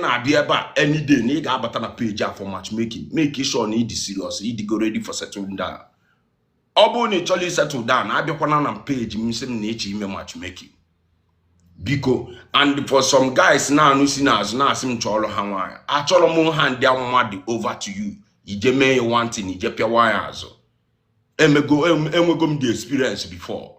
na be about any day na ga abata na page for matchmaking. Make sure na you serious, you go ready for settling down. Obu ni choli settle down, abekwana na page mse na echi ime matchmaking. Biko, and for some guys now no see na azu na asim cholo ha nwan. Acholo mo hand dia mmadụ over to you. Ije me one thing, ije pia wire azu. Enwego m the experience before.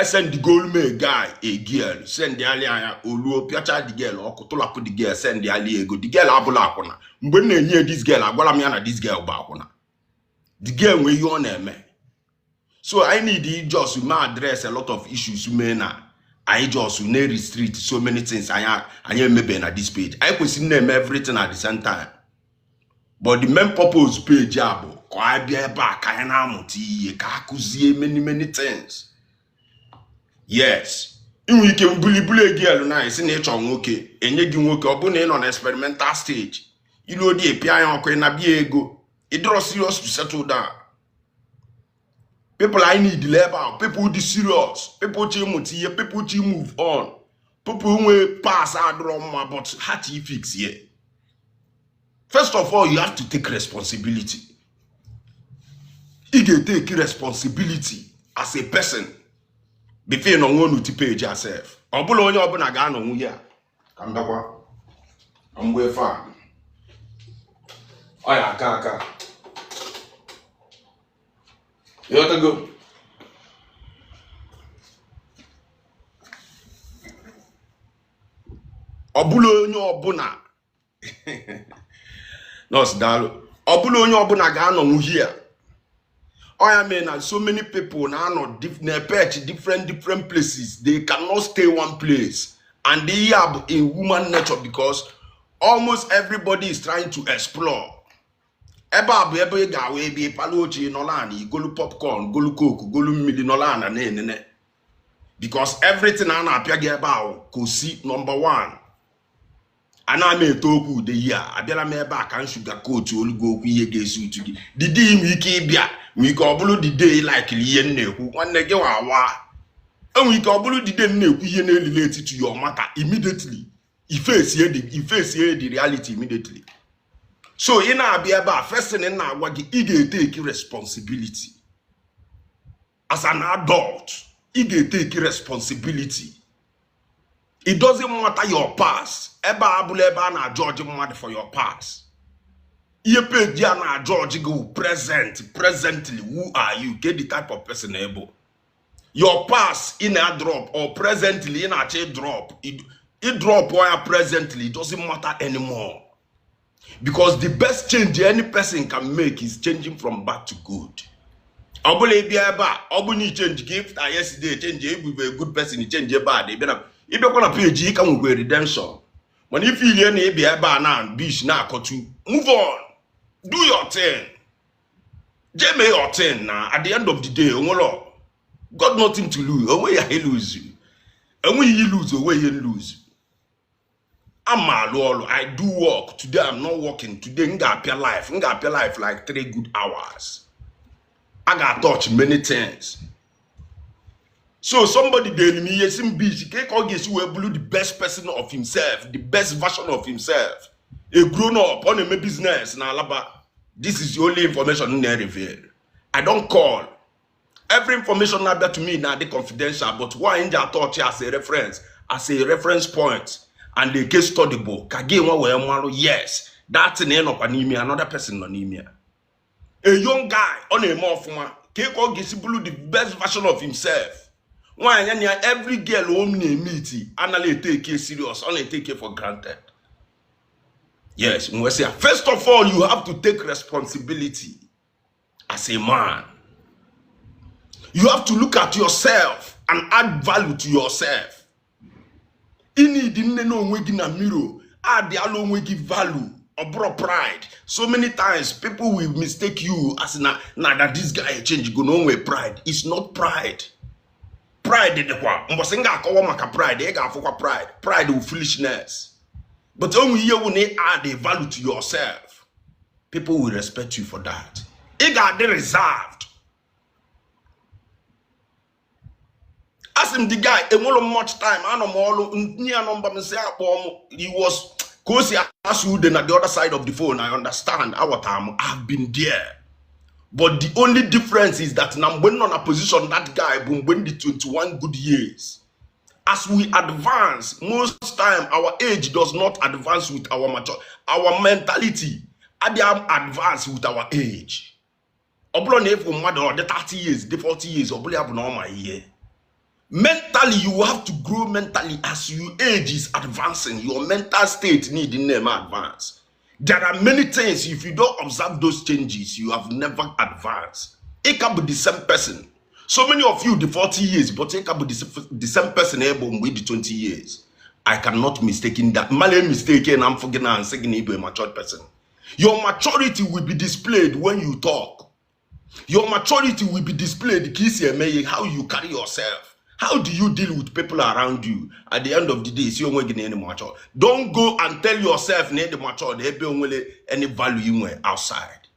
Send the goal me guy a girl, send the alia olu piacha the girl or kutula put the girl, send the ali ego. The girl abula akona. Mbe na nye this girl, agwala mi na this girl ba akona. The girl we you on me. So I need just to address a lot of issues na. I just will not restrict so many things. I am maybe at this page. I could see name everything at the same time. But the main purpose page jabo, I be back, I many things. Yes. In we can bully girl na is nature okay. And you can work up on an experimental stage. You know the API na be ego. It draws serious to settle down. People I need labor, people who serious, people who people who move on, people who pass our drama, but how to fix here. First of all, you have to take responsibility. You can take responsibility as a person before you know to page yourself. I'm going to open a gun on here. I'm going far. Oh yeah, kaka. You have to go. Obulo onye obuna. Nurse Dalo. Obulo onye obuna ga anọ here. I mean, so many people now not different places. They cannot stay one place, and they have a human nature because almost everybody is trying to explore. Ebe ga we be palochi nolani, golu popcorn, golu coke, golu midi nolana ne. Because everything I appear about could see number one. And I may talk the year. I be me back and sugar coat to go we against to the day we kebia. We can blow the day like Liene who one nege wa. And we can blow the day related to your matter immediately. You face here the reality immediately. So in our be about first thing in our work, you take responsibility. As an adult, you take responsibility. It doesn't matter your past. Eba abuleba na George mad for your past. You pay na George go presently. Who are you? Get the type of person able. Your past in a drop or presently in a drop. It drop or presently. It doesn't matter anymore. Because the best change any person can make is changing from bad to good. Obule biaba, obuni change gift. Yesterday change with a good person. Change bad. If you're gonna pay G, come with redemption. When you feel you need be a banana, beach now, move on. Do your thing. Jame your thing now. At the end of the day, God nothing to lose. Away he lose you. And when you lose, away you lose. I'm a lord. I do work. Today I'm not working. Today I got life like 3 good hours. I got touch many things. So somebody tell me, yes, in beach, will blue the best person of himself, the best version of himself. A grown up on a business na alaba. This is the only information in there reveal. I don't call. Every information now that to me now they confidential, but why in their thought as a reference point and the case study book. Again, yes, that's an end of anemia, another person anemia. A young guy on a morphoma, blue the best version of himself. Why every girl whom they meet, and take it serious, only take it for granted. Yes, first of all, you have to take responsibility as a man. You have to look at yourself and add value to yourself. Ini didn't know we give a mirror, add the alone we give value or bro pride. So many times people will mistake you as that this guy change go no way pride. It's not pride. Pride is the kwa. Mbosenga akawa maka pride. Ega afukwa pride. Pride with foolishness. But when you add a value to yourself, people will respect you for that. Ega de reserved. ask him the guy, much time, I know more near number me say he was cause he asked you then at the other side of the phone. I understand our time. I've been there. But the only difference is that now when on a position that guy when the 21 good years. As we advance, most time our age does not advance with our maturity. Our mentality advance with our age. The 30 years, the 40 years, mentally, you have to grow mentally as your age is advancing. Your mental state need to advance. There are many things, if you don't observe those changes, you have never advanced. It can be the same person. So many of you, the 40 years, but it can be the same person able with the 20 years. I cannot mistake that. My mistake, and I'm forgetting and saying a mature person. Your maturity will be displayed when you talk. Your maturity will be displayed, how you carry yourself. How do you deal with people around you? At the end of the day, mature. Don't go and tell yourself mature any value outside.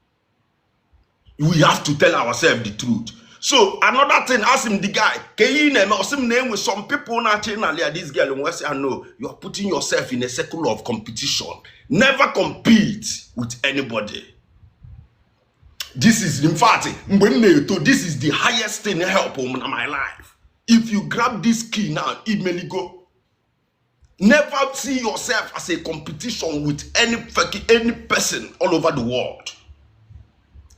We have to tell ourselves the truth. So another thing, ask him the guy, name with some people not this girl and say, I know you are putting yourself in a circle of competition. Never compete with anybody. This is in fact this is the highest thing help in my life. If you grab this key now, it may go. Never see yourself as a competition with any person all over the world.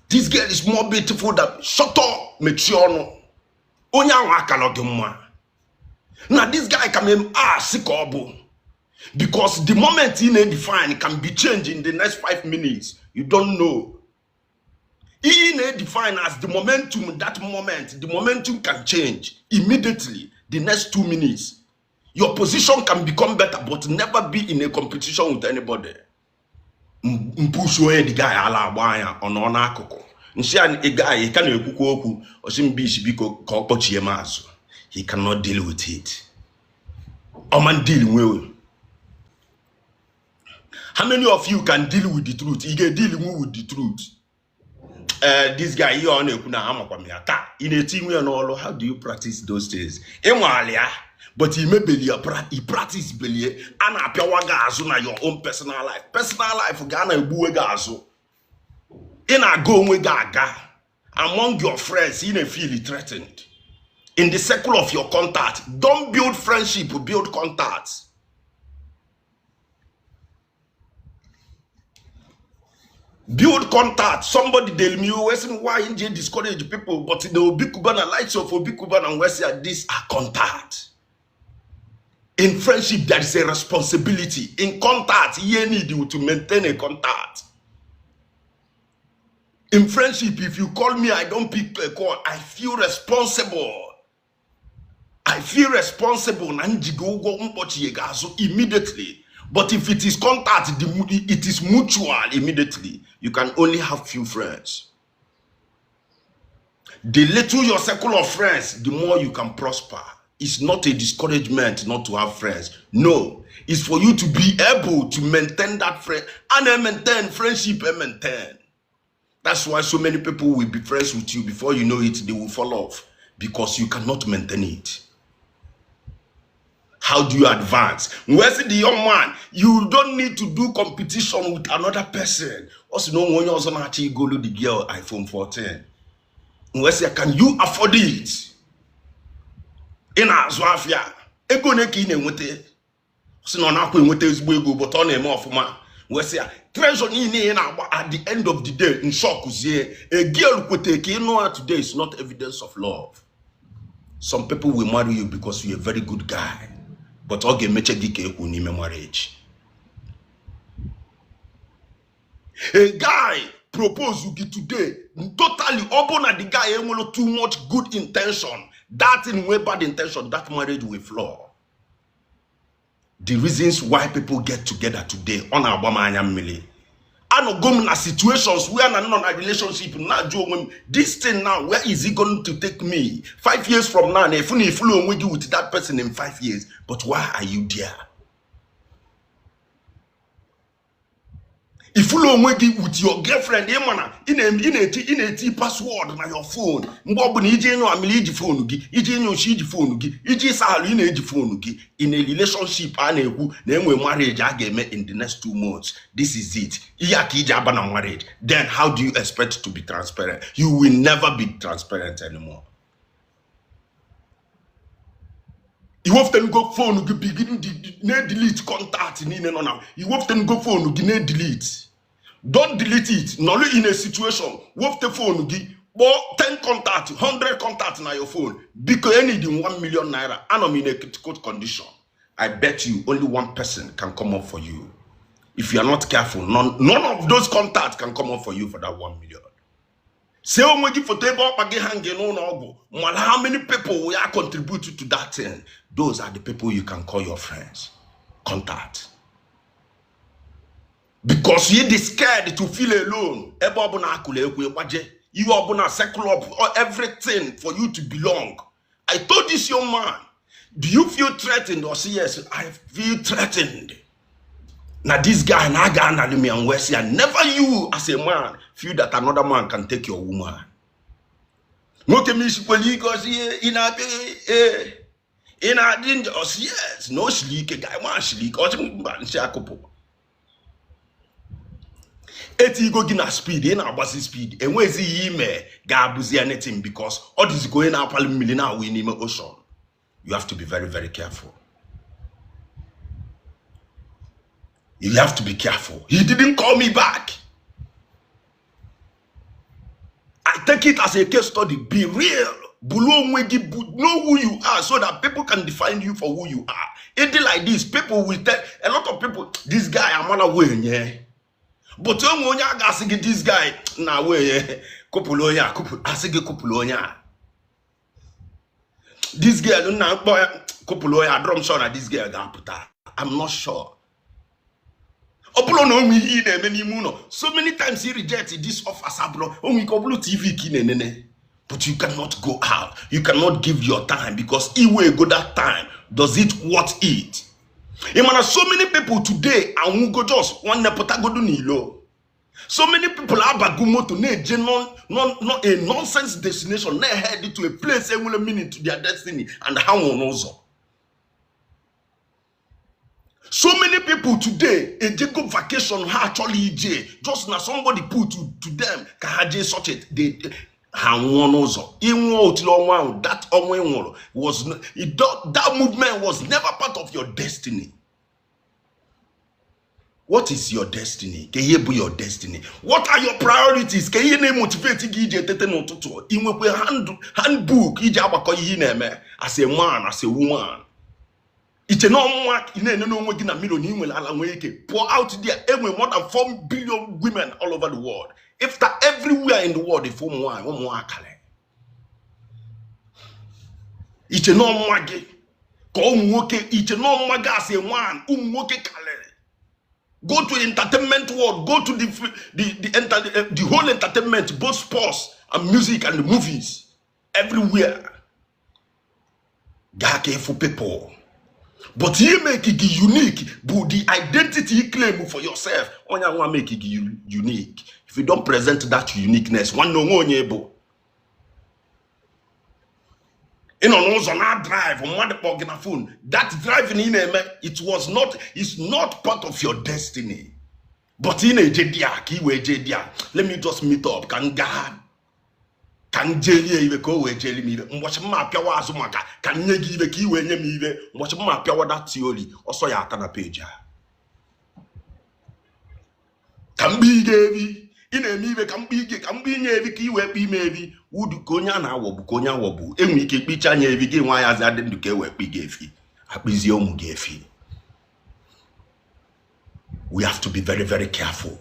This girl is more beautiful than shut up, Mechiano. Now this guy can sikobo. Because the moment he define can be changed in the next 5 minutes. You don't know. He define as the momentum, that moment, the momentum can change immediately. The next 2 minutes. Your position can become better, but never be in a competition with anybody. Mpusho the guy ala gbanya ono na akụkụ nshi a guy he can ekwukwu okwu osimbishi biko ka okpochie mazu. He cannot deal with it. Man deal with. How many of you can deal with the truth? You get dealing with the truth. This guy here on in a team and all. How do you practice those things? But he may he practice belly and appear na your own personal life. Personal life Ghana buegazo. In a go gaga among your friends, you may feel threatened. In the circle of your contact, don't build friendship, build contacts. Build contact. Somebody tell me why India discourage people, but they will be Kubana lights of Obi Kubana and West. These are contact. In friendship, there is a responsibility. In contact, you need you to maintain a contact. In friendship, if you call me, I don't pick a call. I feel responsible. I feel responsible. Immediately. But if it is contact, it is mutual immediately. You can only have few friends. The little your circle of friends, the more you can prosper. It's not a discouragement not to have friends. No, it's for you to be able to maintain that friend and maintain friendship and maintain. That's why so many people will be friends with you. Before you know it, they will fall off because you cannot maintain it. How do you advance? Where's the young man? You don't need to do competition with another person. Also, no one else actually go to the girl iPhone 14. Where's can you afford it? In a Zwafia, ego neki ne nwete. So no na akwa nwete ezigbo ego but on eme ofuma. We say treasure ni na at the end of the day in shock uzie a girl kwete ke know today is not evidence of love. Some people will marry you because you're a very good guy. But oge meche gike ekwu n'ime marriage. A guy propose you today totally open at the guy enwelo too much good intention. That in way bad intention, that marriage will flaw. The reasons why people get together today on our mili. I know go na situations where I'm not a relationship now. This thing now, where is it going to take me? 5 years from now, if you flow with that person in 5 years, but why are you there? If you don't with your girlfriend, in password na your phone. Mbobu ni ije no amili iji phone gi, ije no shi iji phone gi, ije salu ina iji phone gi. In a relationship aneku na enwe marriage ageme in the next 2 months. This is it. Iya ki ije aba na marriage. Then how do you expect to be transparent? You will never be transparent anymore. You often go phone you begin delete contact in now. You often go phone you delete. Don't delete it. Not in a situation. With the phone you 10 contact, 100 contact na your phone. Because you need 1 million naira and I'm in a critical condition. I bet you only one person can come up for you. If you are not careful, none of those contacts can come up for you for that 1 million. Say for table hanging on how many people will contribute to that thing? Those are the people you can call your friends. Contact. Because you are scared to feel alone. You are circle up everything for you to belong. I told this young man, do you feel threatened? Or say yes, I feel threatened. Now this guy and never you as a man feel that another man can take your woman. Yes, no sleek guy one sleek or eti go gina speed in our bus speed and where's he me gabuzi anything because all this going up a million now we need ocean. You have to be very, very careful. You have to be careful. He didn't call me back. I take it as a case study. Be real. Know who you are so that people can define you for who you are. It like this. People will tell a lot of people, this guy, I'm on a way, yeah. But when you ask this guy, now way, Kupuloya, Kupuloya. This girl, now boy, Kupuloya, drum shot at this girl, I'm not sure. So many times he rejected this offer, TV, but you cannot go out. You cannot give your time because if we go that time, does it worth it? So many people today, and we go just one nilo. So many people are bagumo to not a nonsense destination, they headed to a place and will meaning to their destiny and how on also. So many people today, a go vacation actually just now somebody put to them can such it they that was that movement was never part of your destiny. What is your destiny? Can you be your destiny? What are your priorities? Can you motivate handbook as a man, as a woman? It's a normal pour out there more than 4 billion women all over the world. If that everywhere in the world, if one it's a normal it's a normal as a man go to entertainment world, go to the whole entertainment, both sports and music and the movies, everywhere. Gake for people. But he make it unique, but the identity you claim for yourself, only one make it unique. If you don't present that uniqueness, one no more able. On our drive on one phone. That driving in it's not part of your destiny. But in a JDA, let me just meet up. Can jelly even go away jelly me? Watch my power azumaka. Can you give a key when you me? Watch my power that theory. Also, ya can a page. Can be gavy. In a me can be never key where be maybe. Would Konya na Wobukonya Wobu. And we keep each and every game why as I didn't get where we gave you. Abizium gave you. We have to be very, very careful.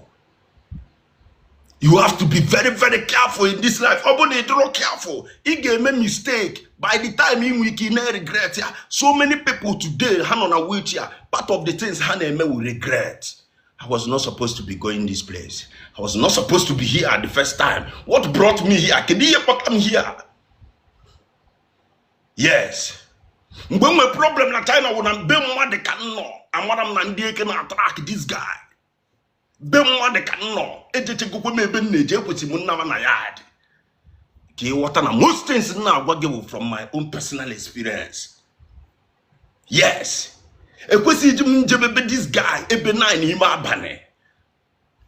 You have to be very, very careful in this life. Obone don't careful. He gave me a mistake. By the time we can regret, so many people today hand on a wheelchair. Part of the things Hannah will regret. I was not supposed to be going this place. I was not supposed to be here at the first time. What brought me here? Can you come here? Yes. When my problem na China when I'm being mad, they can know. And what I'm not can attract this guy. be mmadụ ka nọ ejechegokwe m ebe m na-eje ekwesị m nnama na yard ka ịghọta na most things na-agwa gị from my own personal experience. Yes, ekwesị iji m njebebe this guy ebe 9 n'ime abalị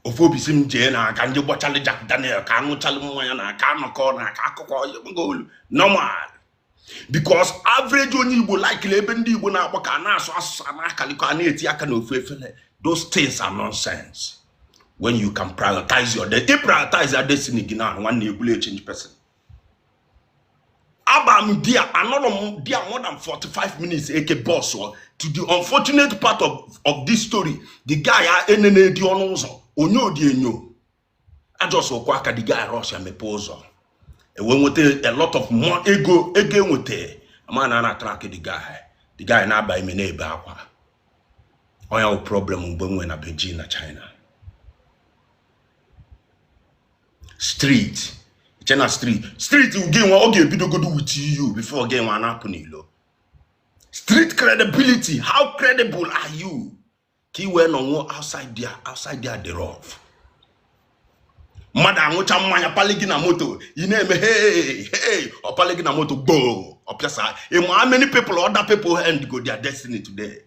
ofu obi si m jee na aka ndị gbachali Jack Daniel ka aṅụchalụ mmanya na aka anọkọ na aka akụkọ normal. Because average onye Igbo likely ebe ndị Igbo na-akpọ ka na-asụ asụsụ na-akalikọ a na-eti aka na ofu efele. Those things are nonsense. When you can prioritize your destiny, prioritize your destiny gị na nwanne ekwule change person. Abam dia another dia more than 45 minutes eke boss to the unfortunate part of this story. The guy enene di ọnụ ụzọ onye odi enyo. I just okwa aka the guy rush and mepe ụzọ. When with a lot of more ego again with a man and attract the guy na by me neighbor akwa. Oya problem when I be na China. Street. China street you gain one okay video go do with you before again one happen lo. Street credibility, how credible are you? Ki we no outside there the rough. Mada ngocha mmanya palegi na moto you name hey or palegi na moto go opiasa how many people other people end go their destiny today.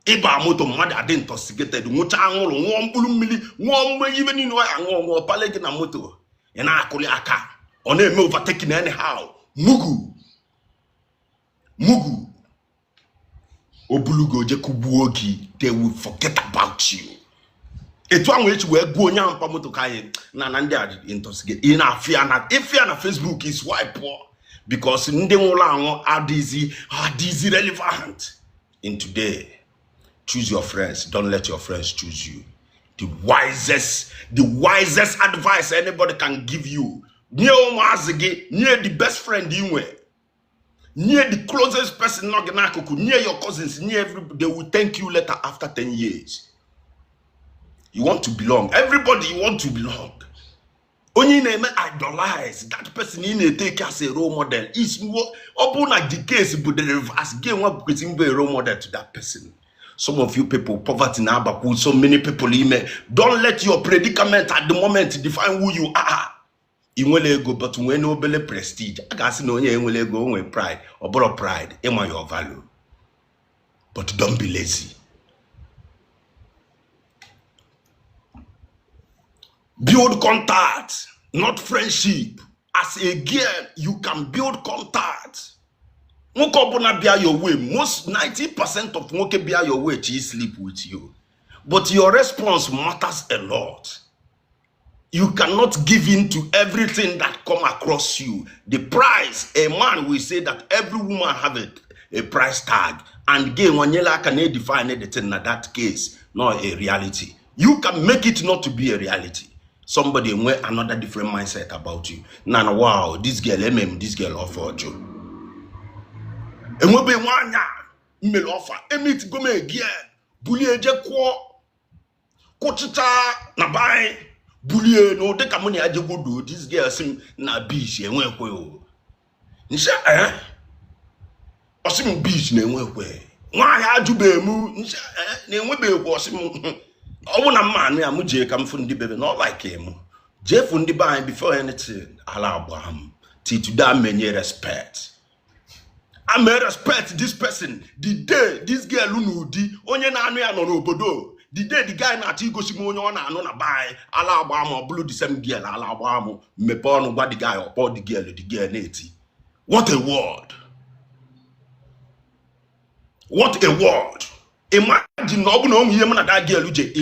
Iba moto mada dey intoxicated ngocha anwụrụ nwo mkpụrụ mmiri nwo mgbe even you know anwo palegi na moto ina akuli aka on a overtaking anyhow mugu obulugo je kubuogi they will forget about you. Etu anwe echi we go nya mpa moto kai na ndị a intoxicate in afia na ifia na Facebook is why poor because ndị nwụrụ anwụ are these relevant in today. Choose your friends, don't let your friends choose you. The wisest advice anybody can give you, near the best friend you were, near the closest person, near your cousins, near everybody, they will thank you later after 10 years. You want to belong. Everybody you want to belong. Only name idolize that person in a take as a role model. It's more open like the case, but the reverse game what became a role model to that person. Some of you people, poverty now, but so many people don't let your predicament at the moment define who you are. You will go, but when nobel prestige, I can see no will go with pride or borrow pride, am your value. But don't be lazy. Build contact, not friendship. As a girl, you can build contact. Mokobuna bear your way. Most 90% of Moke bear your way, she sleep with you. But your response matters a lot. You cannot give in to everything that come across you. The price, a man will say that every woman have a price tag. And again, when you can define anything in that case, not a reality. You can make it not to be a reality. Somebody with another different mindset about you. Now, wow, this girl, this girl offered you. And we be one email offer. Emit go me again. Bully je kwa. Kochita na buy. Bully no take money aje go do. This girl sim na beach enwe kwe o. Nsha osim beach na enwe kwe. Nwa ya ajube mu nsha na enwe be kwe osim. Owo na man ya mu je kam fu ndi bebe not like him. Je fu ndi buy before anything. Ala Abraham. Till to that many respect. I may respect this person. The day this girl unudi onye na anu ya no obodo. The day the guy na ati gosi mo onye na anu na buy ala agba am blue the same girl ala agba am mepe onu gba the guy or the girl na eti. What a word. What a word. Imagine no no ihe na that girl uje.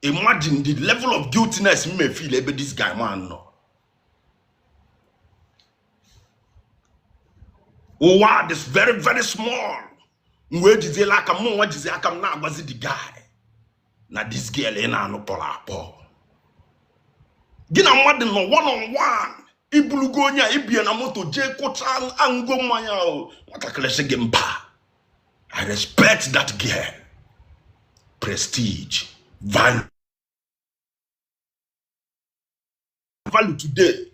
Imagine the level of guiltiness me feel about this guy man no. Oh wow, this very, very small. Where did they like a more? What is the come now? Was it the guy? Now this girl ain't no pola po. Gina more than one-on-one. Ibulugonya, Ibiana moto, J. Kotan, Ango Maya. What a clash again, pa. I respect that girl. Prestige, value today.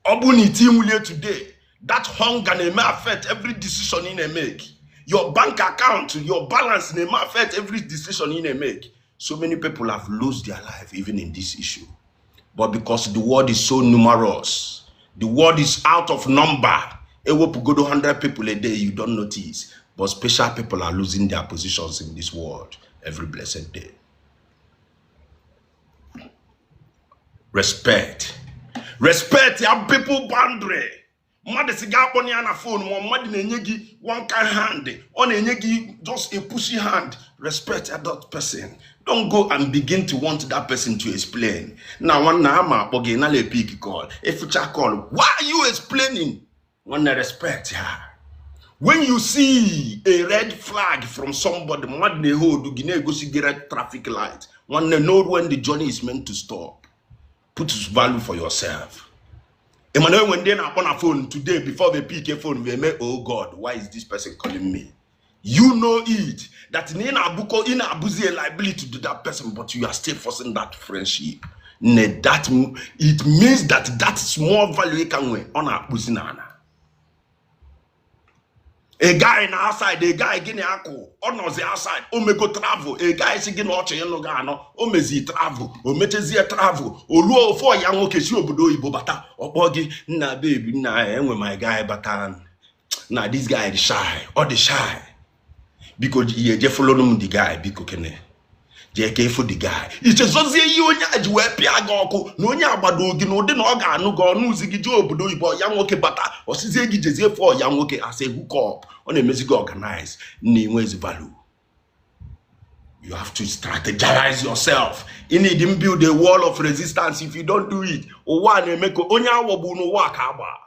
Obuniti mulie today. That hunger may affect every decision in a make. Your bank account, your balance may affect every decision in a make. So many people have lost their life even in this issue. But because the world is so numerous, the world is out of number. It will go to 100 people a day, you don't notice. But special people are losing their positions in this world every blessed day. Respect. Respect your people boundary. Mother siga on your phone, one mother nenyegi one kind hand, on nenyegi just a pushy hand. Respect that person. Don't go and begin to want that person to explain. Now one nama again a big call. If you call, why are you explaining? One respect her. When you see a red flag from somebody, one hold go see red traffic light. One know when the journey is meant to stop. Put value for yourself. Emmanuel, when they're on a phone today, before they pick a phone, they may, oh God, why is this person calling me? You know it. That in Abuko, in Abuzi, a liability to that person, but you are still forcing that friendship. That it means that small value can win on Abuzinana. A guy in outside, a guy getting ako, on the outside, go travel, a guy is getting watching Logano, mezi travel, metezi travel, luo for young okeshu obodo ibobata, obogi, na baby, na with my guy batan. Now this guy is shy, or the shy. Because you just follow them the guy, because kene. JK for the guy. It's just so say you nya we piagoko, no nya badogi no de no ga no go no zigi job do ibo yan woke bata or say gi jeze for yan woke as a hook up on a music organize ni where's value. You have to strategize yourself. You need to build a wall of resistance. If you don't do it, o one make onya wobu no work aba.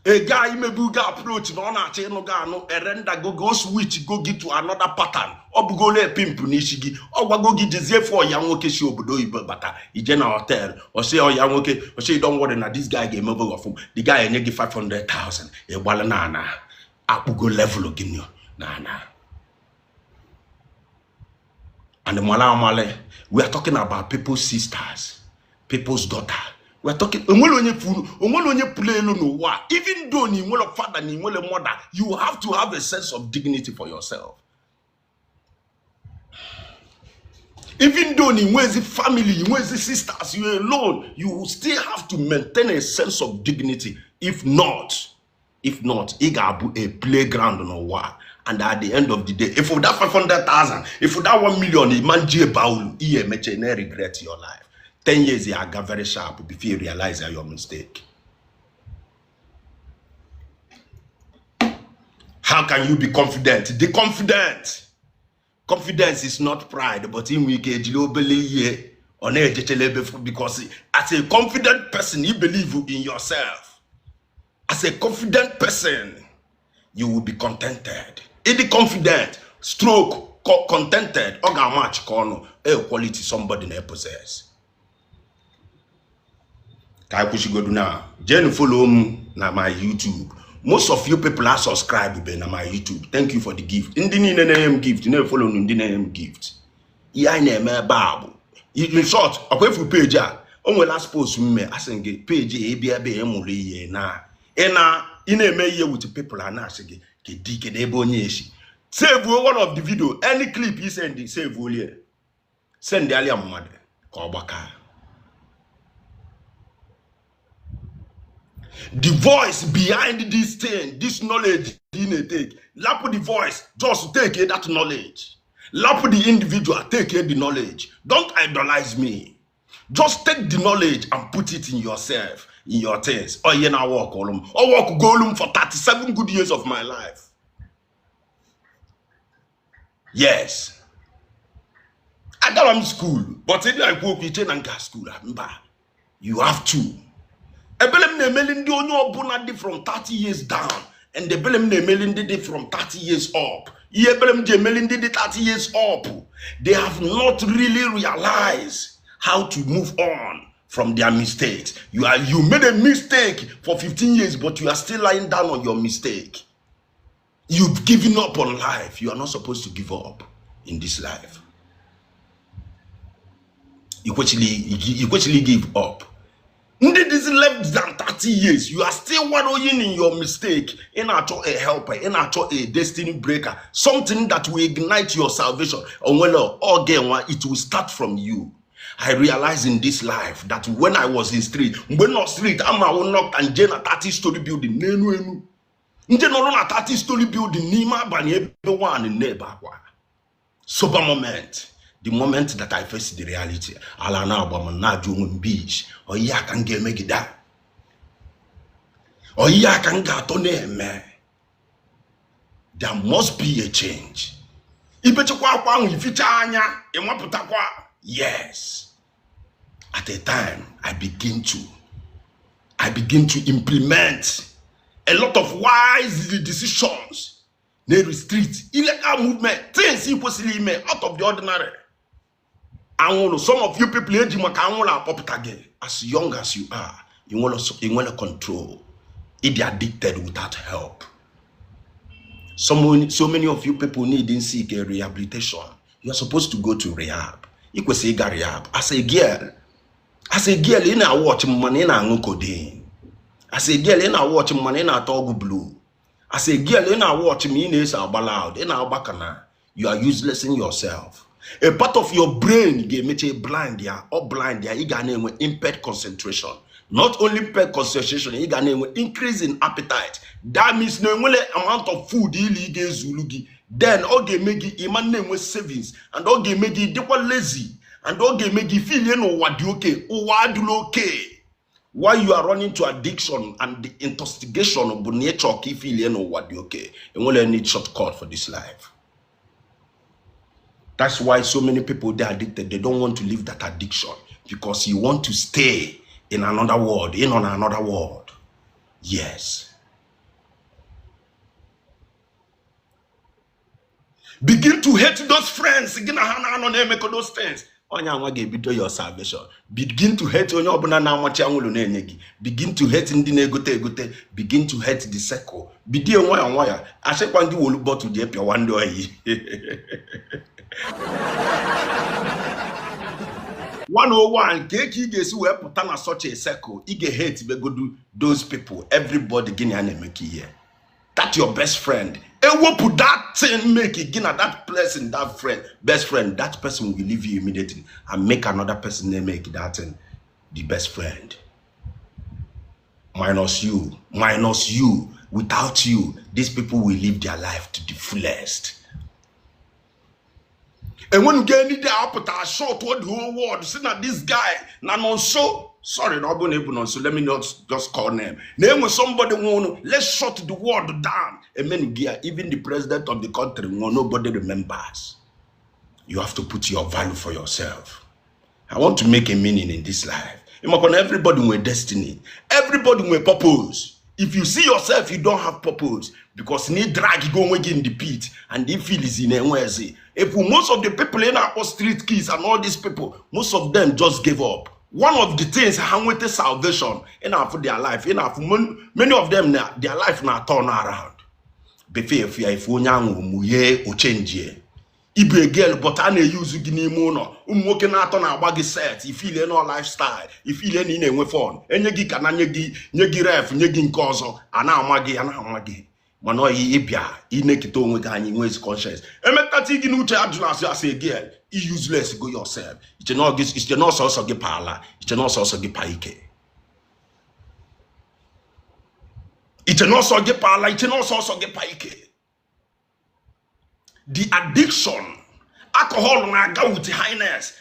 A guy may be approach no na che no ga no erenda go switch go get to another pattern. Obugo le pimp nishigi. Ogwago gi jeze for yan woke shi obodo ibo bata. Ije na hotel or say oh yan woke or say don't worry na this guy game over of him. The guy enye give 500,000. E wala na abugo level ogino na. And the Mala, we are talking about people's sisters, people's daughter. We are talking even though ni father ni mother, you have to have a sense of dignity for yourself. Even though ni family, you sisters, you alone, you still have to maintain a sense of dignity. If not, igabu a playground no wa. And at the end of the day, if for that 500,000, if for that 1 million, man J Baulu, you may regret your life. 10 years, you are very sharp before you realize your mistake. How can you be confident? The confidence is not pride, but in we get because as a confident person, you believe in yourself. As a confident person, you will be contented. If the confident, stroke, contented, or match corner, a quality somebody never possess. Kai go do now. Jen follow me na my YouTube. Most of you people are subscribed na my YouTube. Thank you for the gift. In the name gift, you never follow in the name gift. Yeah, name Bible. In short, akwe fu page a. On last post me asenge page e bia be emule ye na. Ena ina eme ye with people and asenge ke di ke de bonye eshi. Save one of the video, any clip you send, save all. Send the alia mother. Kobaka. The voice behind this thing, this knowledge, take. Lap the voice, just take that knowledge. Lap the individual, take the knowledge. Don't idolize me. Just take the knowledge and put it in yourself, in your things. Or you now walk golum. Or walk golum for 37 good years of my life. Yes. I got school, but if I work with and gas school, you have to. A belem ne melindi onyo bonadi from 30 years down, and the belem ne melindi from 30 years up. Ye belem je melindi 30 years up. They have not really realized how to move on from their mistakes. You made a mistake for 15 years, but you are still lying down on your mistake. You've given up on life. You are not supposed to give up in this life. You actually give up. Indeed, this is less than 30 years. You are still wallowing in your mistake. In a helper, in a destiny breaker, something that will ignite your salvation. It will start from you. I realized in this life that when I was in street, I'm not and Jena 30-story building. Njena 30-story building. Nima banye one in neighbor. Sober moment. The moment that I face the reality, Alana Obama beach, or ya can get make it that, or ya can get on me. There must be a change. Yes. At a time, I begin to implement a lot of wise decisions. They restrict illegal movement, things impossible out of the ordinary. Some of you people as young as you are, you want to control. If they are addicted without help. So many of you people need to seek a rehabilitation. You are supposed to go to rehab. You can say rehab. As a girl, in a watch money in a codeine. As a girl, in a watch money in a toggle blue. As a girl, in a watch me in a ballad, in a bacana. You are useless in yourself. A part of your brain get make you blind there or blind there. You got impaired concentration. Not only impaired concentration, you got increase in appetite. That means no amount of food you get zulugi. Then all get make you name with savings and all get make you lazy and all get make you feel you know what you okay or what you okay. Why you are running to addiction and the investigation of nature keep feel you know what you okay. And will need shortcut for this life. That's why so many people, they're addicted. They don't want to leave that addiction because you want to stay in another world, on another world. Yes. Begin to hate those friends. Begin to hate those things. Your salvation. Begin to hate begin to hate the begin to hate the circle. I say one do will bottle the epi one day. 101 keki gesi we put on such a circle. You get hate be go do those people. Everybody Guinean make here. That's your best friend. And what put that thing make again at that person, that friend, best friend, that person will leave you immediately and make another person they make that thing the best friend. Minus you. Without you, these people will live their life to the fullest. And when you get the output, I short what the whole world. See that this guy, not so sorry, not able so let me not just call name. Name when somebody want let's shut the world down. And then even the president of the country, nobody remembers. You have to put your value for yourself. I want to make a meaning in this life. Everybody with destiny, everybody with purpose. If you see yourself, you don't have purpose because need drag you go in the pit and the feel is in a way. If most of the people in our street kids and all these people, most of them just gave up. One of the things hang with the salvation in our for their life, in our many of them their life now turn around. If you change. Ibe a girl, but I use gini mono. Working out on our baggy set. You feel no lifestyle. You feel any name with phone. And you can nyegi ref, nyegi nkozo. Ana amagi. Mano ibia. I nekito mwekani mwezi conscience. Emekati ginu charge as a girl. Useless go yourself. It's not also get pala. It's not also get paike. It's not also get pala. It's not also get paike. The addiction, alcohol na go with highness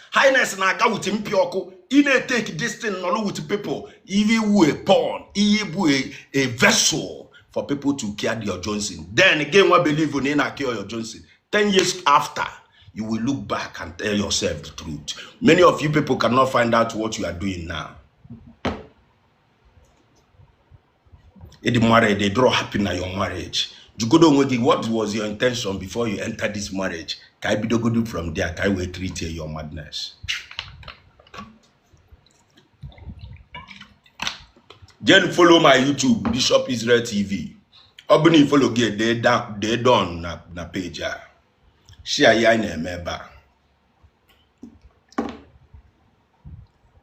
na go with impioko. Ine take this thing no with people. Even a pawn, even a vessel for people to carry your Johnson. Then again, we believe in carry your Johnson. 10 years after, you will look back and tell yourself the truth. Many of you people cannot find out what you are doing now. They draw happy in your marriage. What was your intention before you entered this marriage? Can I be good from there? Can I treat your madness? Then follow my YouTube, Bishop Israel TV. Obini follow get they done na page. Share ya na member.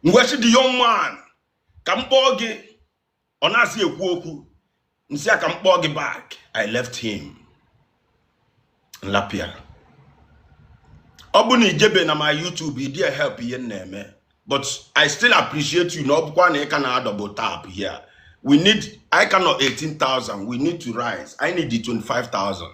Where's the young man? Kampogi, onasi ekwoku. Nsia kampogi back. I left him. Lapia. Obuni jebe na my YouTube, he did help yen name. But I still appreciate you. No, I can double tap here. We need, I cannot 18,000. We need to rise. I need the 25,000.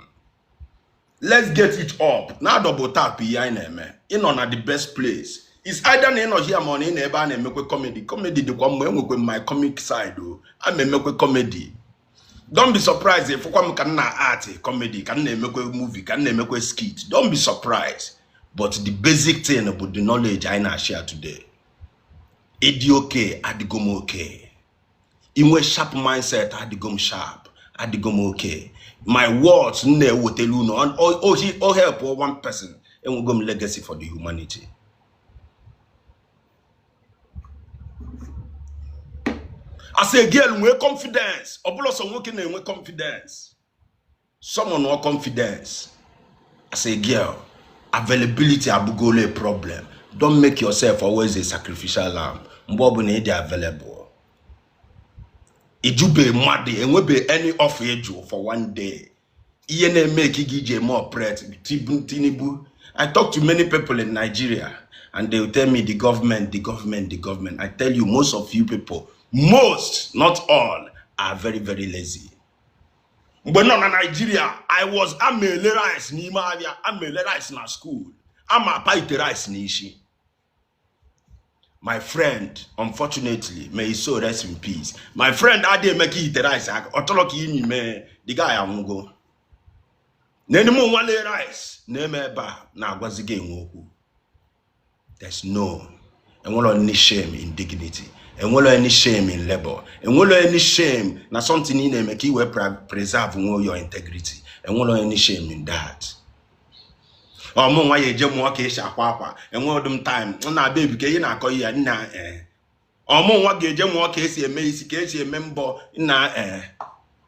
Let's get it up. Now double tap here in on at the best place. It's either in or here money in eba and make comedy. Comedy the one with my comic side. I may make comedy. Don't be surprised if you can art comedy, can make a movie, can make a skit. Don't be surprised. But the basic thing about the knowledge I now share today. Idioke adigom okay. Inwe sharp mindset adigom sharp. Adigom okay. My words ne will tell you no and all help for one person and we go legacy for the humanity. I say girl with confidence. Obuloso working with confidence. Someone with confidence. I say girl, availability abugole problem. Don't make yourself always a sacrificial lamb. Mbobu ne dey available. Ijube madi and we be any off eju for one day. Iye ne make gije more pret tinibu. I talk to many people in Nigeria and they will tell me the government. I tell you, most of you people, most, not all, are very, very lazy. But not in Nigeria, I'm a rice ni maria, I'm a rice na school. I'm a paite rice nishi. My friend, unfortunately, may his soul rest in peace. My friend, I didn't make it rice. Otoloki ni me, the guy I'm go. Nenemo wale rice, neme ba na gwazige ngoku. There's no, and wala any shame in dignity, and wala any shame in labor, and wala any shame na something in make you preserve your integrity, and wala any shame in that. Oh, mo why je mo ka isha kwakwa enwe odum time na baby ke yi na akoyi ya na oh mo wa ga je mo ka esi eme isi ka esi eme mbo na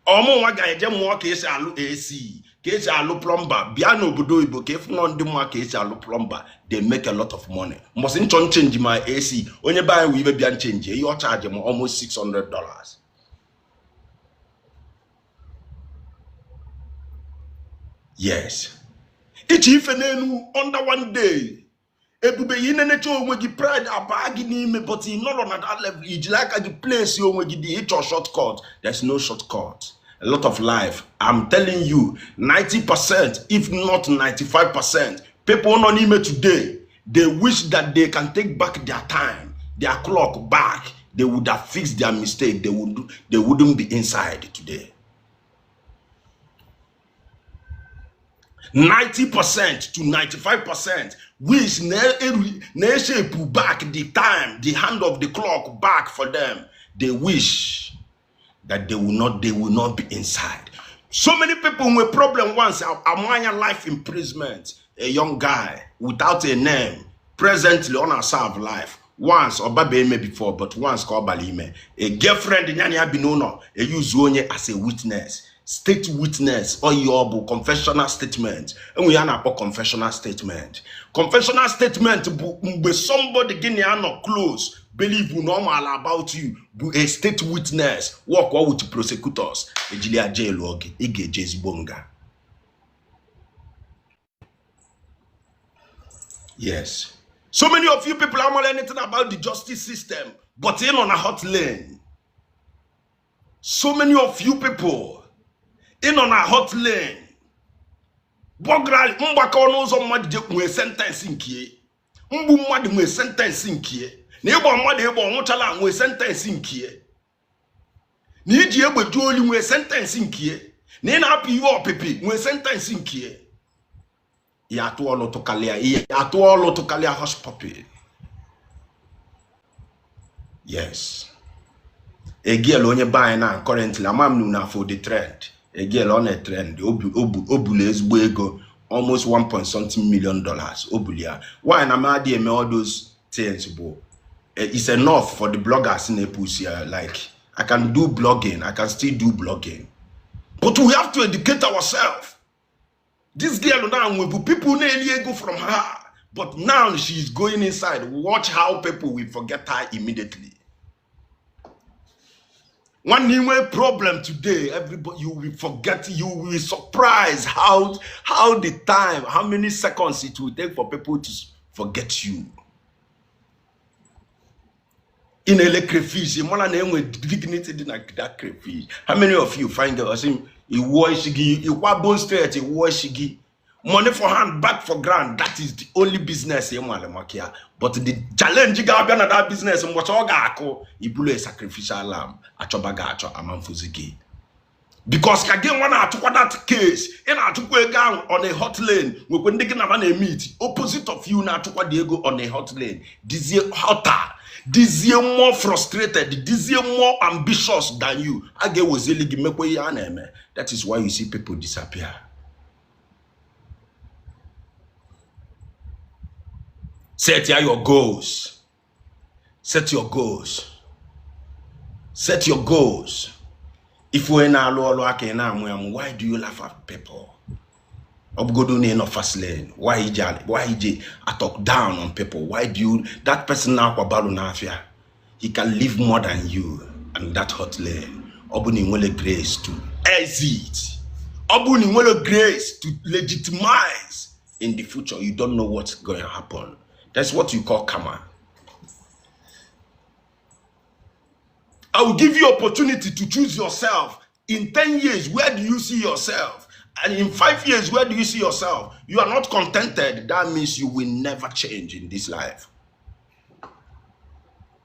oh mo wa ga je mo ka esi alu AC ka esi alu plumber bia na obodo Igbo ka ifu no ndi mo ka esi alu plumber. They make a lot of money. Must in change my AC onye buy we be bian change you charge them almost $600. Yes. It's even under one day. Ebube yine necho onwe gi pride abagi ni me but he not on that level. It's like at the place you onwe gi the hit or shortcut. There's no shortcut. A lot of life. I'm telling you, 90%, if not 95%, people on email today, they wish that they can take back their time, their clock back. They would have fixed their mistake. They wouldn't be inside today. 90% to 95% wish they shape back the time, the hand of the clock back for them. They wish that they will not be inside. So many people with problem once a life imprisonment, a young guy without a name, presently on a serve life. Once or baby before, but once called Balime. A girlfriend in Nyanya Binono, a use only as a witness. State witness or your confessional statement. And we are not a confessional statement. Confessional statement be somebody getting not close. Believe you normal about you. Do a state witness. Work with prosecutors. Ejilia jail log. Ige Jezibonga. Yes. So many of you people are not anything about the justice system, but in on a hot lane. So many of you people in on a hot lane. Bogral mbaka onozo mmadu je kwe sentence nkie. Mbu mmadu mwe sentence nkie. Na ebo mmadu ebo onwuchala mwe sentence nkie. Ni iji egbe juoli mwe sentence nkie. Ni na api yo opipi mwe sentence nkie. Ya atu olo to kalia hush puppy. Yes. A girl onye buy now currently amam nu na for the trend. A girl on a trend, obulez buego, almost $1.something million. Obulia. Why am I doing all those things, bro? It's enough for the bloggers in a pussy. Like, I can do blogging, I can still do blogging. But we have to educate ourselves. This girl now, people go from her. But now she's going inside. Watch how people will forget her immediately. One new problem today, everybody, you will forget, you will be surprised how the time, how many seconds it will take for people to forget you. In a crayfish, you want to name with dignity like that crayfish. How many of you find the same? You wash you wabon straight, you wash money for hand, back for grand. That is the only business you want to make here. But the challenge you got that business and what all gako, you blew a sacrificial lamb, a chobagacho, a manfuzigi. Because again, when I took that case, and I took a gang on a hot lane, we couldn't get a meet. Opposite of you now took a Diego on a hot lane. This year hotter, this year more frustrated, this year more ambitious than you. Again, was that is why you see people disappear. Set your goals. Set your goals. Set your goals. If we're not why do you laugh at people? No fast lane. Why I talk down on people? Why do you that person now he can live more than you and that hot lane? Obuni wele grace to exit. Obuni wele grace to legitimize in the future. You don't know what's going to happen. That's what you call karma. I will give you opportunity to choose yourself. In 10 years, where do you see yourself? And in 5 years, where do you see yourself? You are not contented. That means you will never change in this life.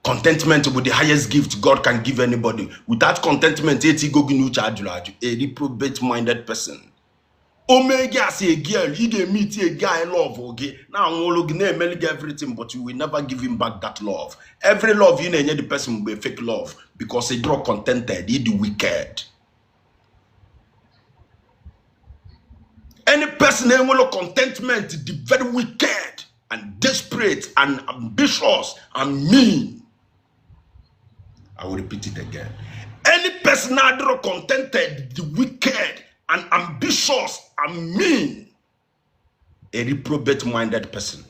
Contentment will be the highest gift God can give anybody. Without contentment, a reprobate-minded person. Omega say a girl, he dey meet a guy love, okay? Now everything, but you will never give him back that love. Every love you know, the person will be fake love because he draw contented, he the wicked. Any person who will contentment, the very wicked and desperate and ambitious and mean. I will repeat it again. Any person who draw contented, the wicked and ambitious and mean, a reprobate-minded person.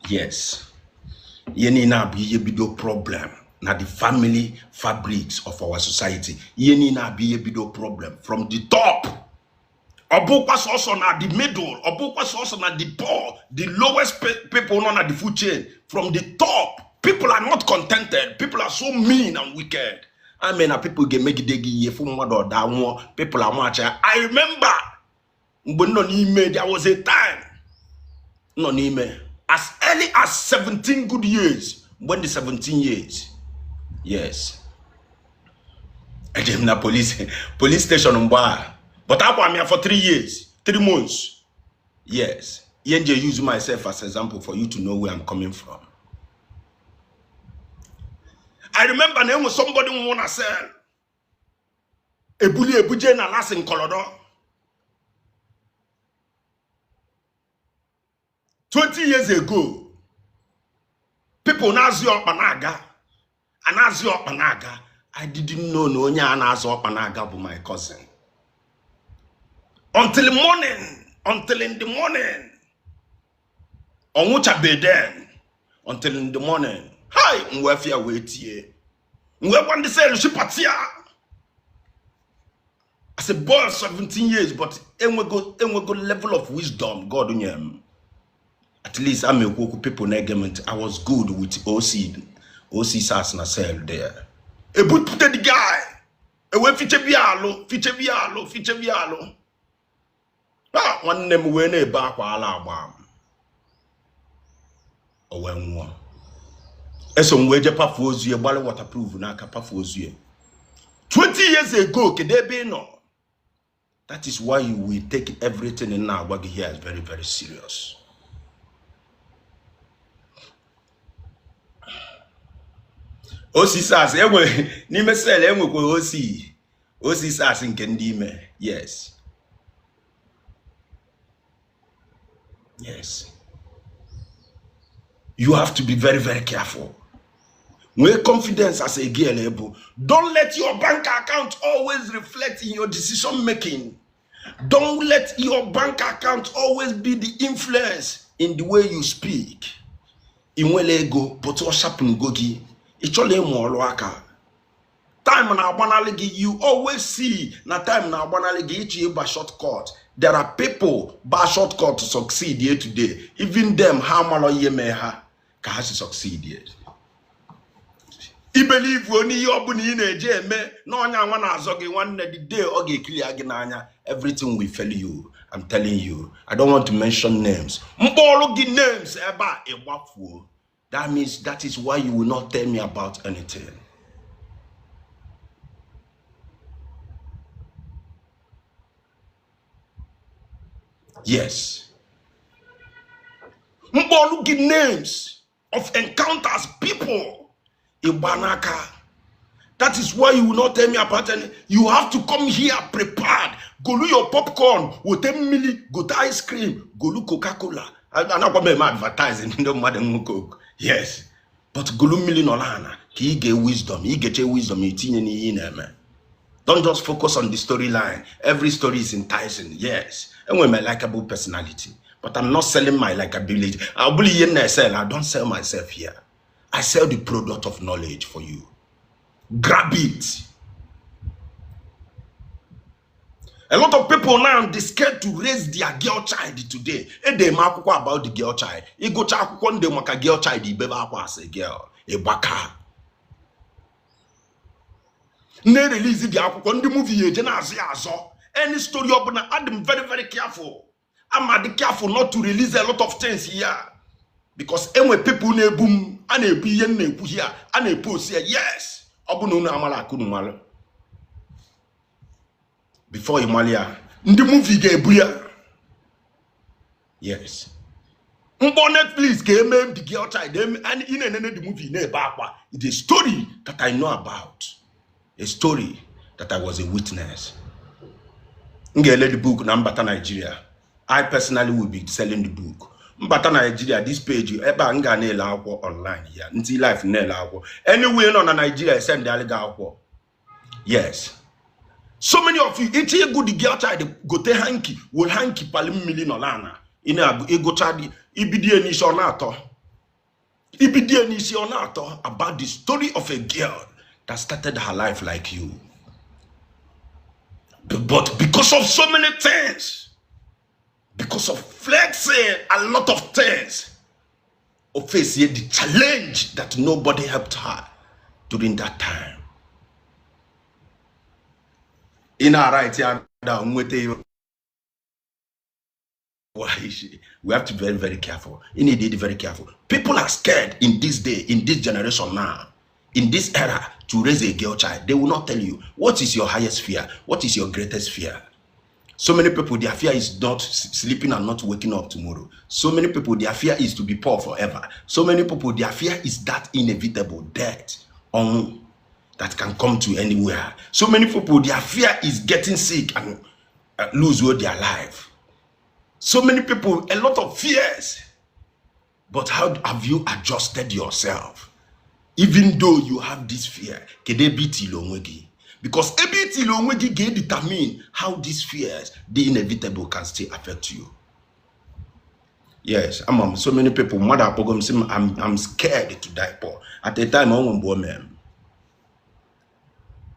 Yes. Yeni na be a big problem. Na the family fabrics of our society. Yeni na be a big problem from the top. Obukwas also na the middle. Obukwas also na the poor. The lowest people not at the food chain. From the top. People are not contented. People are so mean and wicked. I mean, people get make it people are much. I remember when there was a time. As early as 17 good years. When the 17 years. Yes. I came na police station on bar. But I was here for 3 years. 3 months. Yes. Yenje use myself as an example for you to know where I'm coming from. I remember there was somebody who wanna sell a bully a budget and last in Colorado. 20 years ago, people Nazio Panaga and Nazio Panaga. I didn't know no Nazio Panaga was my cousin. Until in the morning. On which I be then. Until in the morning. Hi, mwefia waitie. Mwe to say shipatia. As a boy of 17 years, but enwe go level of wisdom, God unyem. At least I'm a people negament. I was good with OC Sas na cell there. A boot put the guy. A we feature bialo. Ah, one name wene back wala bam. Owenwa. Esom weje pafuozie bale waterproof na ka pafuozie 20 years ago kedebe no. That is why we take everything in our work here as very, very serious. Osi sas enwe ni mesele enwe ko osi sas nke ndime. Yes. Yes. You have to be very, very careful. With confidence as a girl able, don't let your bank account always reflect in your decision making. Don't let your bank account always be the influence in the way you speak. Inwele ego, but what sharpen gogi. It's only more aka. Time na banaligi, you always see na time na banaligi ichi by shortcut. There are people by shortcut to succeed here today. Even them, how malo ye meha, can succeed here. I believe when you open in a jam, no one azogi one the day ogi clear ginanya, everything will fail you. I'm telling you, I don't want to mention names. Mbologi names eba ewafu. That means that is why you will not tell me about anything. Yes. Mbologi names of encounters, people. Ibanaka. That is why you will not tell me about any. You have to come here prepared. Go do your popcorn. Go 10 milli. Go to ice cream. Go do Coca-Cola. I'm not going to advertising. No matter Coke. Yes. But go do milli nolana. He get wisdom. He get your wisdom. Don't just focus on the storyline. Every story is enticing. Yes. And with my likable personality. But I'm not selling my likability. I don't sell myself here. I sell the product of knowledge for you. Grab it. A lot of people now are scared to raise their girl child today. And they talk about the girl child. You go talk one day make a girl child, you better pass a girl, a baka. Ne release the akukon the movie any story open. I'm very careful. I'm careful not to release a lot of things here. Because when people ne boom, and a be here, and a post here, yes. Before Himalaya, the movie gave buya. Yes. Netflix came the girl child them and in the movie it's a story that I know about. A story that I was a witness. The book Mbata Nigeria. I personally will be selling the book. Mbata Nigeria, this page, eba nga nela akwo online here. Nti life nela akwo. Anyway, on Nigeria, send the aliga akwo. Yes. So many of you, it's a good girl child, go te hanky, will hanky palim million olana. In a go child, ibidi nishonato. Ibidi nishonato about the story of a girl that started her life like you. But because of so many things, because of flexing a lot of things, of facing the challenge that nobody helped her during that time. In our right here, we have to be very, very careful. Indeed, very careful. People are scared in this day, in this generation now, in this era, to raise a girl child. They will not tell you what is your highest fear, what is your greatest fear. So many people, their fear is not sleeping and not waking up tomorrow. So many people, their fear is to be poor forever. So many people, their fear is that inevitable death that can come to anywhere. So many people, their fear is getting sick and lose their life. So many people, a lot of fears. But how have you adjusted yourself? Even though you have this fear, because everything can determine how these fears, the inevitable, can still affect you. Yes, so many people, I'm scared to die poor. At the time, I won't born them.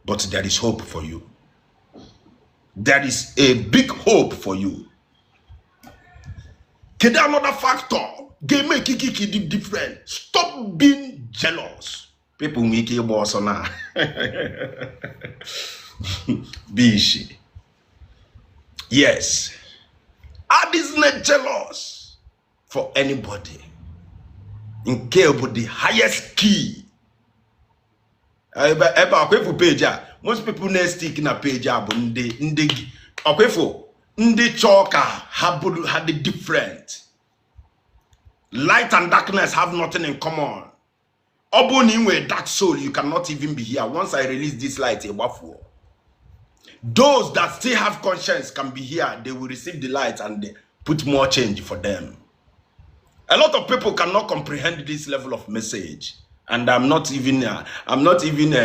But there is hope for you. There is a big hope for you. Can there another factor? Game make it different. Stop being jealous. People make you boss on now. Be she. Yes. I is not jealous for anybody. In care about the highest key. Most people ne stick in a page Ndi choka had the different. Light and darkness have nothing in common. Obuni with dark soul, you cannot even be here. Once I release this light, those that still have conscience can be here. They will receive the light and they put more change for them. A lot of people cannot comprehend this level of message, and I'm not even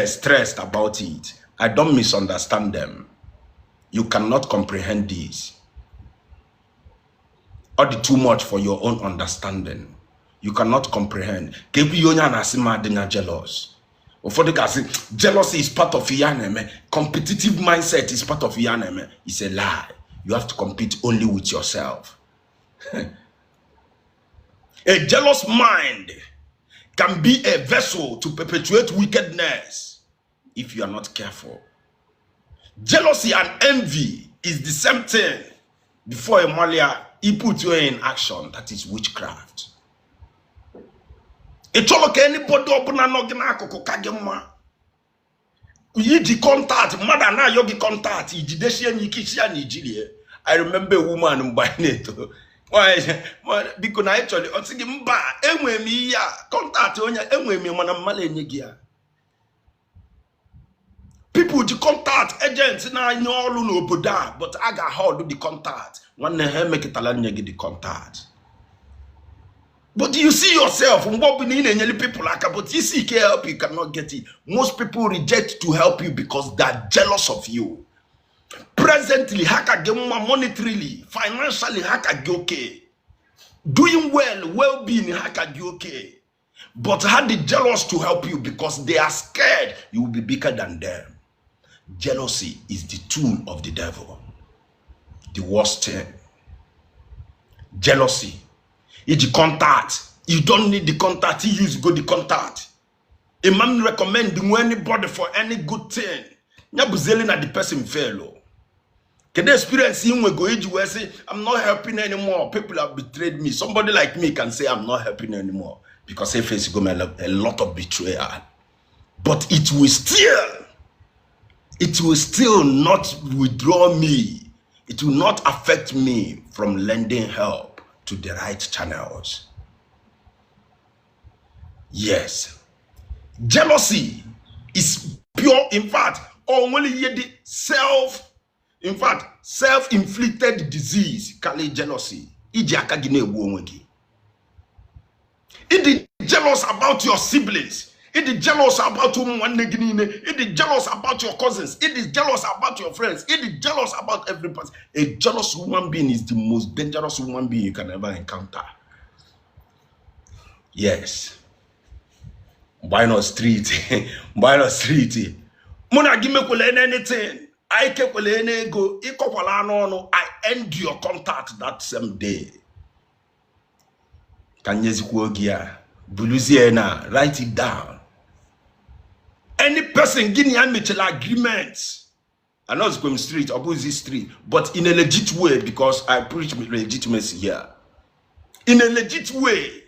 stressed about it. I don't misunderstand them. You cannot comprehend this. or the too much for your own understanding. You cannot comprehend. Jealous. For the guys, jealousy is part of Yaneme. Competitive mindset is part of Yaneme. It's a lie. You have to compete only with yourself. A jealous mind can be a vessel to perpetuate wickedness if you are not careful. Jealousy and envy is the same thing. Before Emalia, he put you in action. That is witchcraft. It's all okay. Anybody open a nogina koko kagema. Yiji contact, mother na yogi contact. Yiji deshi ni kishia Nigeria. I remember a woman by neto. Why? Because I actually, I'm thinking, mba, enwe mi ya contact onya, enwe mi mana male nyegia. People the contact agents na nyolu no boda, but I got how do the contact. One nehe make it alone the contact. But you see yourself, people like, but you see help, you cannot get it. Most people reject to help you because they're jealous of you. Presently, monetarily, financially, okay. Doing well-being, okay. But had the jealous to help you because they are scared you will be bigger than them. Jealousy is the tool of the devil. The worst thing. Jealousy. It's the contact. You don't need the contact. You use go the contact. A man recommend anybody for any good thing. Nyabuzeli na the person fail. Can they experience him when go where say I'm not helping anymore? People have betrayed me. Somebody like me can say I'm not helping anymore because they face a lot of betrayal. But it will still not withdraw me. It will not affect me from lending help to the right channels. Yes. Jealousy is pure, in fact, only the self-inflicted disease, called jealousy. It is jealous about your siblings. It is jealous about it is jealous about your cousins. It is jealous about your friends. It is jealous about every person. A jealous human being is the most dangerous human being you can ever encounter. Yes. Why not street? Why not street? Mona give me anything. I keep go. I end your contact that same day. Can you write it down? Any person getting a mutual agreement, I know it's going street, opposite street, but in a legit way, because I preach legitimacy here. In a legit way,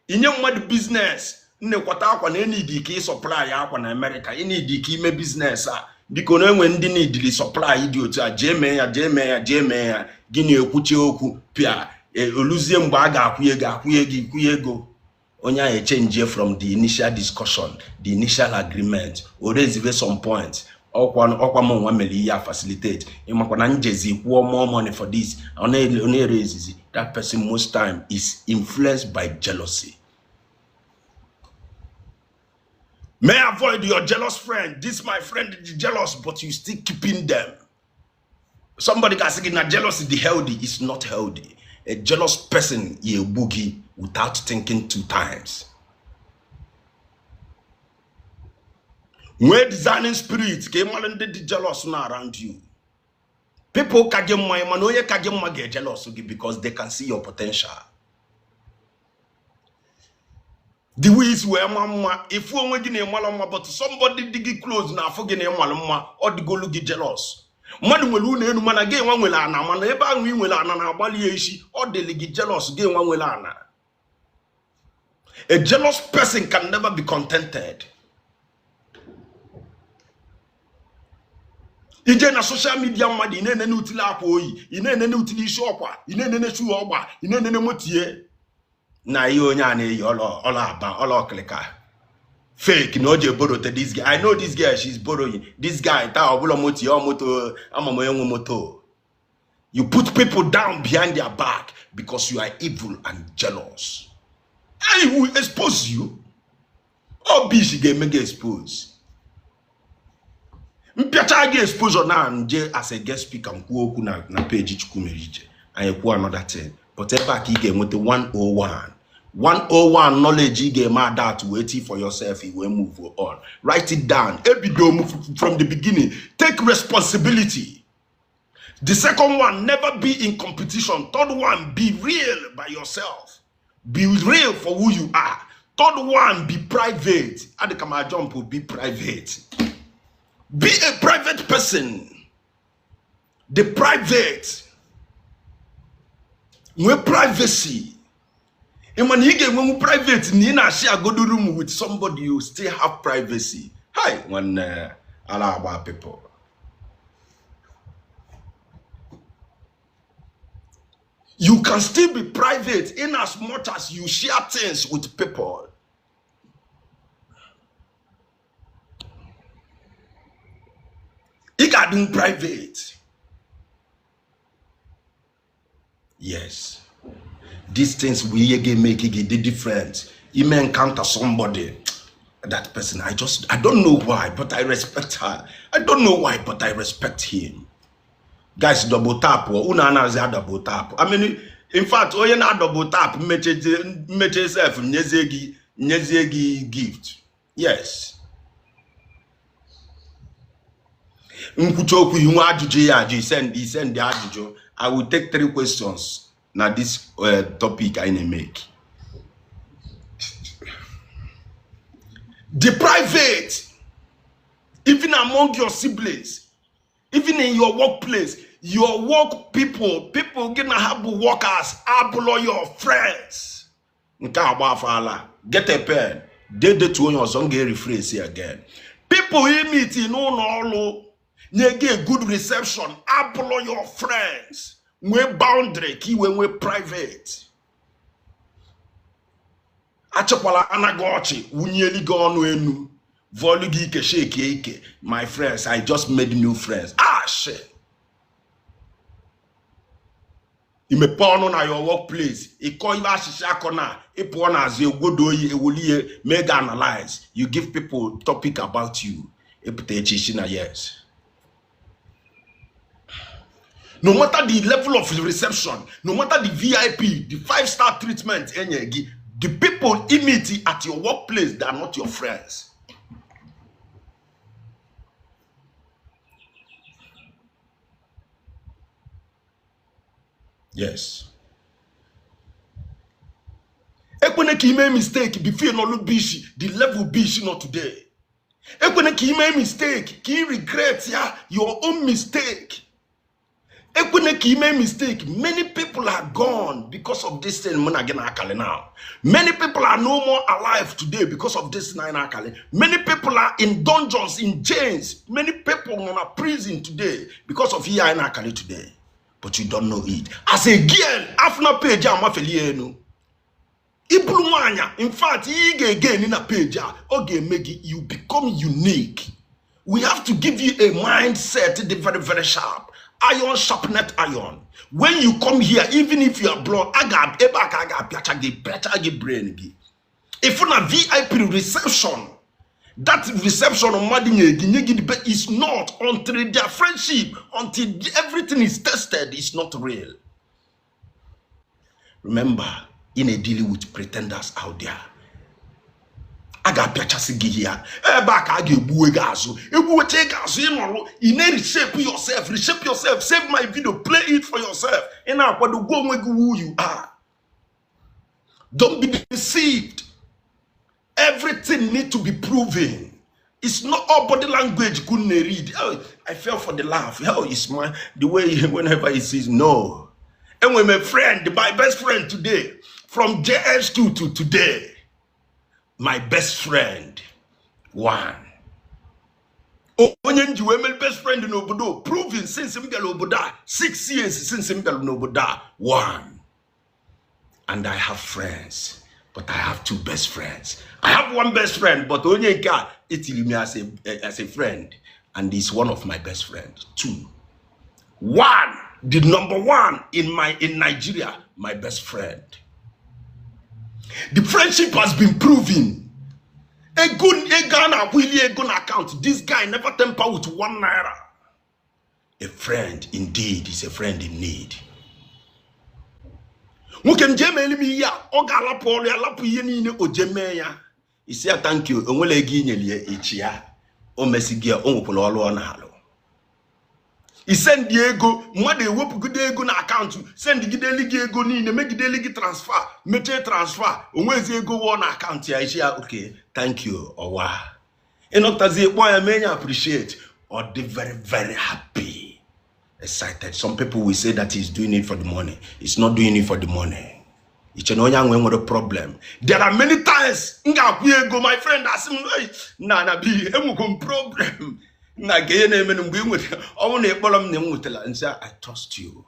in your money business, ne kwata kwa na need ki supply akwa na America, you need ki me business because no when they need the supply idiot jeme ya gini ekwuche okwu pia oluzie mgbe aga akwuye ego. Onya a change from the initial discussion, the initial agreement, or raise some points. Okwa facilitate. More money for this. Only raises it. That person most time is influenced by jealousy. May avoid your jealous friend. This my friend is jealous, but you still keeping them. Somebody can say that jealousy is healthy. It's not healthy. A jealous person is a boogie without thinking 2 times. When designing spirit came on the jealous now around you. People get jealous because they can see your potential. The ways where mama, if you want to but somebody dig close now for getting mama or the go look jealous. Man will win man again one will ana man eba we will ana bali eshi or the ligi jealous again one will ana. A jealous person can never be contented. Ije na social media madi ine nene utila apoyi ine nene utili shopwa ine nene chu ogba ine nene motie na yo nya na eyi olo klika. Fake, no je borrow to this guy. I know this girl, she's borrowing. This guy, moto. You put people down behind their back because you are evil and jealous. I will expose you. Oh, she get me expose. Mpiacha get exposure now as a guest speaker na page chukumerije. And you another thing. But back again with the 101. 101 knowledge you get mad that waiting for yourself, you will move on. Write it down. From the beginning. Take responsibility. The second one, never be in competition. Third one, be real by yourself. Be real for who you are. Third one, be private. Adekama jump will be private. Be a private person. The private. With privacy. And when you get private, you not share go to room with somebody, you still have privacy. Hi, when allow people. You can still be private in as much as you share things with people. You got doing private. Yes. These things we again make it the difference. You may encounter somebody, that person, I don't know why, but I respect her. I don't know why, but I respect him. Guys, double tap. Una double tap. I mean, in fact, oh, you not double tap. Make yourself nyezegi gift. Yes. Nkuchoku you ajuju ya he send the ajuju. I will take 3 questions. Now this topic I make. The private, even among your siblings, even in your workplace, your work people gonna have workers, ablo your friends. Get a pen. Did the 2 your song get rephrase here again. People in meeting no get good reception, ablo your friends. We boundary key when we private. Achapala anagochi unyeli gone wenu volugi ke shake. My friends, I just made new friends. Shit. You may pawn on your workplace. You call you ashishakona. You pawn as you go do you mega analyze. You give people topic about you. Yes. No matter the level of reception, no matter the VIP, the 5-star treatment, the people immediately at your workplace, they are not your friends. Yes. Ekwene ki make mistake before no look bishi, the level bishi not today. Ekwene ki make mistake, ki regret your own mistake. Ekwene ki make mistake. Many people are gone because of this thing. Now, many people are no more alive today because of this nine akale. Many people are in dungeons, in chains. Many people in a prison today because of here in akale today. But you don't know it. As a girl, after page amafelienu. In fact, again in a page, okay, make it, you become unique. We have to give you a mindset very, very sharp. Iron sharpened iron. When you come here, even if you are blonde, brain. If you have VIP reception, that reception of Madinye is not until their friendship, until everything is tested, it's not real. Remember, in a dealing with pretenders out there. Reshape yourself, save my video, play it for yourself. And now go who you are. Don't be deceived. Everything needs to be proven. It's not all body language couldn't read. Oh, I fell for the laugh. Oh, it's the way whenever he says no. And when my friend, my best friend today, from JS2 to today, my best friend, one. Oh, when you best friend in Obodo, proving since Oboda, 6 years since Oboda, one. And I have friends, but I have 2 best friends. I have 1 best friend, but only God, it's me as a friend, and he's one of my best friends. 2. 1, the number 1 in Nigeria, my best friend. The friendship has been proven. A good account. This guy never temper with 1 naira. A friend indeed is a friend in need. nwoke njem elimi ya ọ ga-alapụ ọrụ ya lapụ ihe niile o jeme ya isi ya thank you onwele ego inyelie echi ya o mesighị o nwekwara ọrụ ọ na-alụ isendi ego mmadụ ewepụgide ego na akaụntụ sendigideli gị ego niile megideli gị transfer mechie transfer onwezi ego wụọ na akaụntụ ya isi ya okay thank you ọwa ịnọtazi kpọ ya mee ya appreciate or they very happy, excited. Some people will say that he's doing it for the money. He's not doing it for the money. It's an with a problem. There are many times, my friend asked me, "Nah, be problem." I trust you.